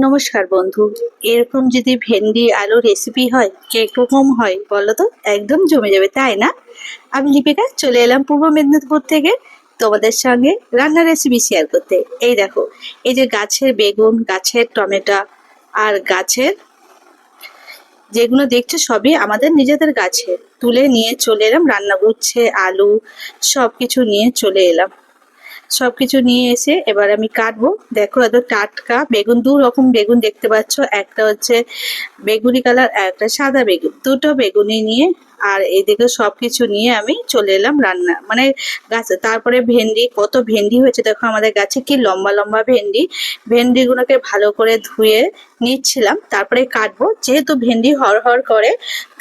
নমস্কার বন্ধু। এরকম যদি ভেন্ডি আলু রেসিপি হয় কিরকম হয় বলো তো? একদম জমে যাবে, তাই না? আমি লিপিকা চলে এলাম পূর্ব মেদিনীপুর থেকে তোমাদের সঙ্গে রান্নার রেসিপি শেয়ার করতে। এই দেখো, এই যে গাছের বেগুন, গাছের টমেটো আর গাছের যেগুলো দেখছো সবই আমাদের নিজেদের গাছে তুলে নিয়ে চলে এলাম। রান্না উচ্ছে আলু সবকিছু নিয়ে চলে এলাম। সবকিছু নিয়ে এসে এবার আমি কাটবো। দেখো এত টাটকা বেগুন, দু রকম বেগুন দেখতে পাচ্ছ, একটা হচ্ছে বেগুনি কালার আর একটা সাদা বেগুন। দুটো বেগুনি নিয়ে আর এইদিকে সবকিছু নিয়ে আমি চলে এলাম রান্না মানে গাছে। তারপরে ভেন্ডি, কত ভেন্ডি হয়েছে দেখো আমাদের গাছে, কি লম্বা লম্বা ভেন্ডি। ভেন্ডিগুলোকে ভালো করে ধুয়ে নিচ্ছিলাম, তারপরে কাটবো যেহেতু ভেন্ডি হড়হড় করে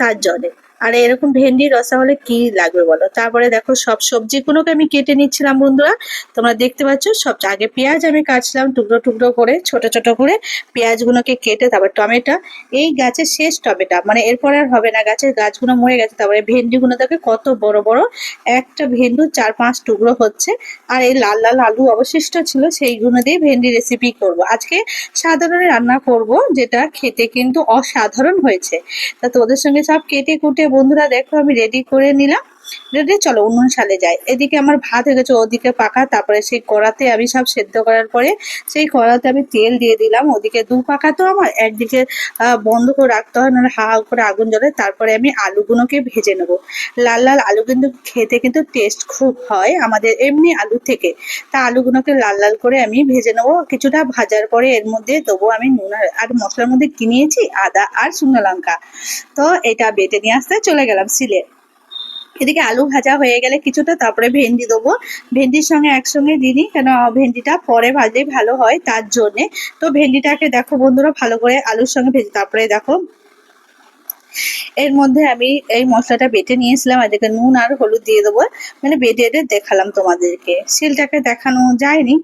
তার জন্যে। আর এরকম ভেন্ডি রসা হলে কি লাগবে বলো? তারপরে দেখো সব সবজিগুলোকে আমি কেটে নিচ্ছিলাম বন্ধুরা। তোমরা দেখতে পাচ্ছ সব। আগে পেঁয়াজ আমি কাটছিলাম টুকরো টুকরো করে, ছোট ছোট করে পেঁয়াজগুলোকে কেটে, তারপর টমেটো, এই গাছের শেষ টমেটো, মানে এরপর আর হবে না, গাছের গাছগুলো মরে গেছে। তারপরে ভেন্ডিগুলো দেখে কত বড় বড়, একটা ভেন্ডু 4-5 টুকরো হচ্ছে। আর এই লাল লাল আলু অবশিষ্ট ছিল, সেইগুলো দিয়ে ভেন্ডি রেসিপি করব আজকে। সাধারণ রান্না করব, যেটা খেতে কিন্তু অসাধারণ হয়েছে। তা তোদের সঙ্গে সব কেটে কুটে বন্ধুরা দেখো আমি রেডি করে নিলাম। রেডি, চলো উনুন সালে যাই। এদিকে আমার ভাত হয়ে গেছে, ওদিকে পাকা। তারপরে সেই কড়াতে আমি সব সেদ্ধ করার পরে সেই কড়াতে আমি তেল দিয়ে দিলাম। ওদিকে দু পাকা তো আমার, একদিকে বন্ধ করে রাখতে হয়, নাহলে হা হা করে আগুন জ্বলে। তারপরে আমি আলুগুলোকে ভেজে নেব। লাল লাল আলু কিন্তু খেতে কিন্তু টেস্ট খুব হয় আমাদের এমনি আলু থেকে। তা আলুগুলোকে লাল লাল করে আমি ভেজে নেবো। কিছুটা ভাজার পরে এর মধ্যে দেবো আমি নুন আর মশলার মধ্যে কি নিয়েছি, আদা আর শুকনো লঙ্কা। তো এটা বেটে নিয়ে আসতে চলে গেলাম সিলে। এদিকে আলু ভাজা হয়ে গেলে কিছুটা, তারপরে ভেন্ডি দেবো। ভেন্ডির সঙ্গে একসঙ্গে দিই, কেন ভেন্ডিটা পরে ভাজলে ভালো হয় তার জন্যে। তো ভেন্ডিটাকে দেখো বন্ধুরা ভালো করে আলুর সঙ্গে ভেজে, তারপরে দেখো এর মধ্যে আমি এই মশলাটা বেটে নিয়েছিলাম। এদিকে নুন আর হলুদ দিয়ে দেবো, মানে বেটে দেখালাম তোমাদেরকে, শিলটাকে দেখানো যায়নি।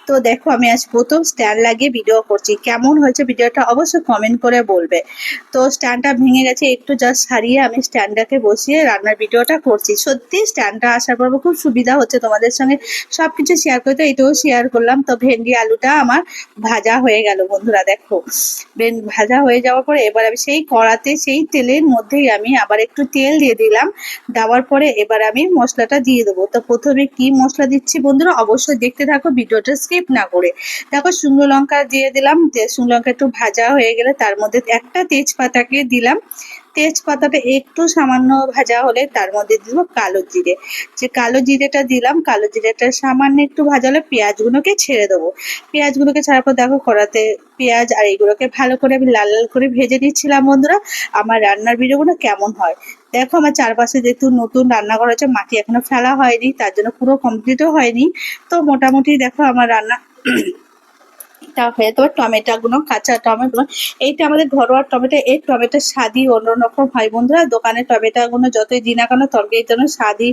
তো দেখো আমি আজ প্রথম স্ট্যান্ড লাগিয়ে ভিডিও করছি, কেমন হয়েছে ভিডিওটা অবশ্যই কমেন্ট করে বলবে। তো স্ট্যান্ডটা ভেঙে গেছে, একটু জাস্ট সারিয়ে আমি স্ট্যান্ডটাকে বসিয়ে রান্নার ভিডিওটা করছি। সত্যি স্ট্যান্ডটা আসার পর খুব সুবিধা হচ্ছে তোমাদের সঙ্গে সবকিছু শেয়ার করতে, এটাও শেয়ার করলাম। তো ভেন্ডি আলুটা আমার ভাজা হয়ে গেল বন্ধুরা। দেখো ভাজা হয়ে যাওয়ার পরে এবার আমি সেই কড়াতে সেই তেলের মধ্যেই আমি আবার একটু তেল দিয়ে দিলাম। দেওয়ার পরে এবার আমি মশলাটা দিয়ে দেবো। তো প্রথমে কি মশলা দিচ্ছি বন্ধুরা অবশ্যই দেখতে থাকো, ভিডিওটা স্কিপ না করে। দেখো শুকনো লঙ্কা দিয়ে দিলাম। শুকনো লঙ্কা একটু ভাজা হয়ে গেলে তার মধ্যে একটা তেজপাতাকে দিলাম। তেজপাতাটা একটু সামান্য ভাজা হলে তার মধ্যে দিব কালো জিরে। যে কালো জিরেটা দিলাম, কালো জিরেটা সামান্য একটু ভাজা হলে পেঁয়াজগুলোকে ছেড়ে দেবো। পেঁয়াজগুলোকে ছাড়ার পর দেখো কড়াতে পেঁয়াজ আর এইগুলোকে ভালো করে আমি লাল লাল করে ভেজে নিচ্ছিলাম বন্ধুরা। আমার রান্নার ভিডিওগুলো কেমন হয় দেখো। আমার চারপাশে যেহেতু নতুন রান্নাঘর আছে, মাটি এখনো ফেলা হয়নি, তার জন্য পুরো কমপ্লিটও হয়নি। তো মোটামুটি দেখো আমার রান্না টা হয়ে, তোমার টমেটো গুলো, কাঁচা টমেটো, এইটা আমাদের ঘরোয়া টমেটো। এই টমেটোর স্বাদই অন্যরকম হয় বন্ধুরা। দোকানের টমেটো গুলো যতই দিই না কেন তরকারির জন্য স্বাদই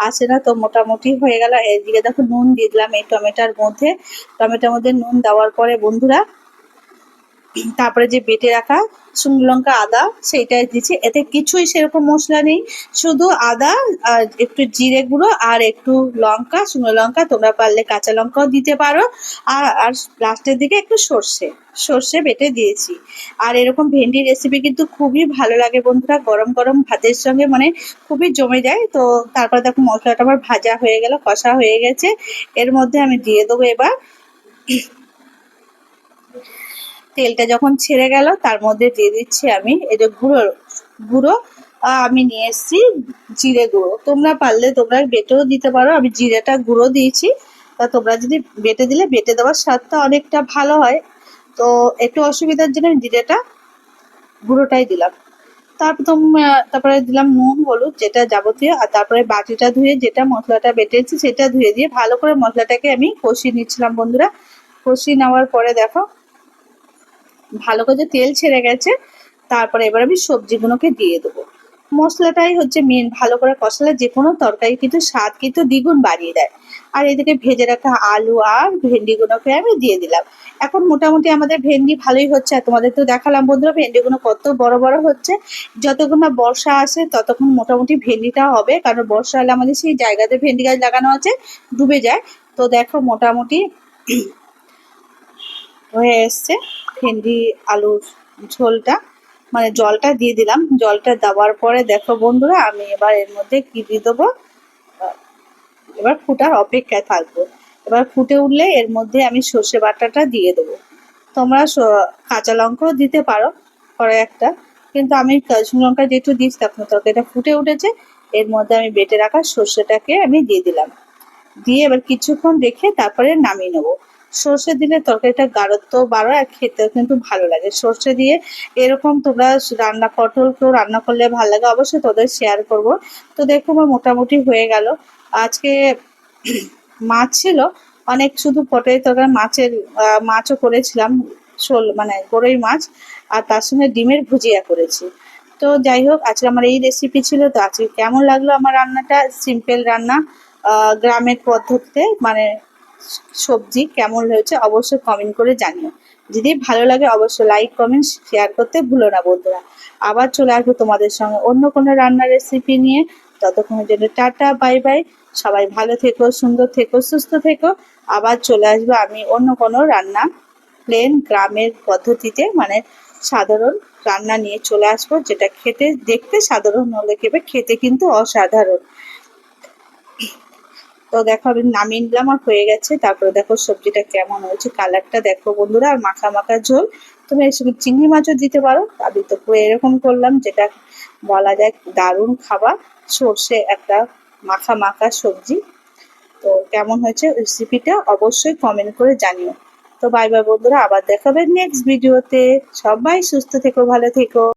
আসে না। তো মোটামুটি হয়ে গেল। এদিকে দেখো নুন দিয়ে দিলাম এই টমেটোর মধ্যে। টমেটোর মধ্যে নুন দেওয়ার পরে বন্ধুরা তারপরে যে বেটে রাখা শুকনো লঙ্কা আদা সেইটাই দিচ্ছি। এতে কিছুই সেরকম মশলা নেই, শুধু আদা আর একটু জিরে গুঁড়ো আর একটু লঙ্কা, শুকনো লঙ্কা, তোমরা পারলে কাঁচা লঙ্কাও দিতে পারো। আর লাস্টের দিকে একটু সর্ষে সর্ষে বেটে দিয়েছি। আর এরকম ভেন্ডি রেসিপি কিন্তু খুবই ভালো লাগে বন্ধুরা, গরম গরম ভাতের সঙ্গে মানে খুবই জমে যায়। তো তারপর দেখো মশলাটা আমার ভাজা হয়ে গেল, কষা হয়ে গেছে। এর মধ্যে আমি দিয়ে দেবো এবার তেলটা যখন ছেড়ে গেল তার মধ্যে দিয়ে দিচ্ছি আমি এই যে গুঁড়ো আমি নিয়ে এসেছি জিরে গুঁড়ো। তোমরা পারলে তোমরা বেটেও দিতে পারো, আমি জিরেটা গুঁড়ো দিয়েছি। তা তোমরা যদি বেটে দিলে বেটে দেওয়ার স্বাদটা অনেকটা ভালো হয়। তো একটু অসুবিধার জন্য জিরেটা গুঁড়োটাই দিলাম। তারপরে দিলাম নুন হলুদ যেটা যাবতীয়, আর তারপরে বাটিটা ধুয়ে যেটা মশলাটা বেটেছি সেটা ধুয়ে দিয়ে ভালো করে মশলাটাকে আমি কষিয়ে নিচ্ছিলাম বন্ধুরা। কষিয়ে নেওয়ার পরে দেখো ভালো করে তেল ছেড়ে গেছে। তারপরে এবার আমি সবজিগুলোকে দিয়ে দেবো। মশলাটাই হচ্ছে মেন, ভালো করে কষালে যে কোনো তরকারি কিন্তু স্বাদ কিন্তু দ্বিগুণ বাড়িয়ে দেয়। আর এদিকে ভেজে রাখা আলু আর ভেন্ডিগুলোকে আমি দিয়ে দিলাম। এখন মোটামুটি আমাদের ভেন্ডি ভালোই হচ্ছে। আর তোমাদের তো দেখালাম বন্ধুরা ভেন্ডিগুলো কত বড় বড় হচ্ছে। যতক্ষণ না বর্ষা আসে ততক্ষণ মোটামুটি ভেন্ডিটা হবে, কারণ বর্ষা হলে আমাদের সেই জায়গাতে ভেন্ডি গাছ লাগানো আছে ডুবে যায়। তো দেখো মোটামুটি হয়ে এসছে ভেন্ডি আলুর ঝোলটা, মানে জলটা দিয়ে দিলাম। জলটা দেওয়ার পরে দেখো বন্ধুরা, আমি এবার এর মধ্যে কি দিয়ে দেবো, এবার ফুটার অপেক্ষায় থাকবো। এবার ফুটে উঠলে এর মধ্যে আমি সর্ষে বাটাটা দিয়ে দেবো। তোমরা কাঁচা লঙ্কাও দিতে পারো পরে একটা, কিন্তু আমি কাঁচা লঙ্কা যেহেতু দিচ্ছি তখন তরকারিটা ফুটে উঠেছে, এর মধ্যে আমি বেটে রাখা সর্ষেটাকে আমি দিয়ে দিলাম। দিয়ে এবার কিছুক্ষণ রেখে তারপরে নামিয়ে নেবো। সর্ষে দিলে তরকারিটা গাঢ়ত্ব বাড়ে আর খেতেও কিন্তু ভালো লাগে। সর্ষে দিয়ে এরকম তোমরা পটল কেউ রান্না করলে ভালো লাগে, অবশ্যই তোদের শেয়ার করব। তো দেখো আমার মোটামুটি হয়ে গেল। আজকে মাছ ছিল অনেক, শুধু পটলের তরকারি, মাছও করেছিলাম, মানে গরই মাছ, আর তার সঙ্গে ডিমের ভুজিয়া করেছি। তো যাই হোক, আজকে আমার এই রেসিপি ছিল। তো আজকে কেমন লাগলো আমার রান্নাটা, সিম্পল রান্না, গ্রামের পদ্ধতিতে, মানে সবজি কেমন হয়েছে অবশ্যই কমেন্ট করে জানিও। যদি ভালো লাগে অবশ্যই লাইক কমেন্ট শেয়ার করতে ভুলো না বন্ধুরা। আবার চলে আসবো তোমাদের সঙ্গে অন্য কোনো রান্নার রেসিপি নিয়ে। ততক্ষণের জন্য টাটা, বাই বাই। সবাই ভালো থেকো, সুন্দর থেকো, সুস্থ থেকো। আবার চলে আসবো আমি অন্য কোনো রান্না, প্লেন গ্রামের পদ্ধতিতে, মানে সাধারণ রান্না নিয়ে চলে আসবো, যেটা খেতে দেখতে সাধারণ হলে খেতে কিন্তু অসাধারণ। তো দেখো আমি নামিয়ে নিলাম আর হয়ে গেছে। তারপরে দেখো সবজিটা কেমন হয়েছে, কালারটা দেখো বন্ধুরা, আর মাখা মাখা ঝোল। তুমি এর সঙ্গে চিংড়ি মাছও দিতে পারো। আমি তো পুরো এরকম করলাম, যেটা বলা যায় দারুণ খাবার, সর্ষে একটা মাখা মাখা সবজি। তো কেমন হয়েছে রেসিপিটা অবশ্যই কমেন্ট করে জানিও। তো বাই বাই বন্ধুরা, আবার দেখাবে নেক্সট ভিডিওতে। সবাই সুস্থ থেকো, ভালো থেকো।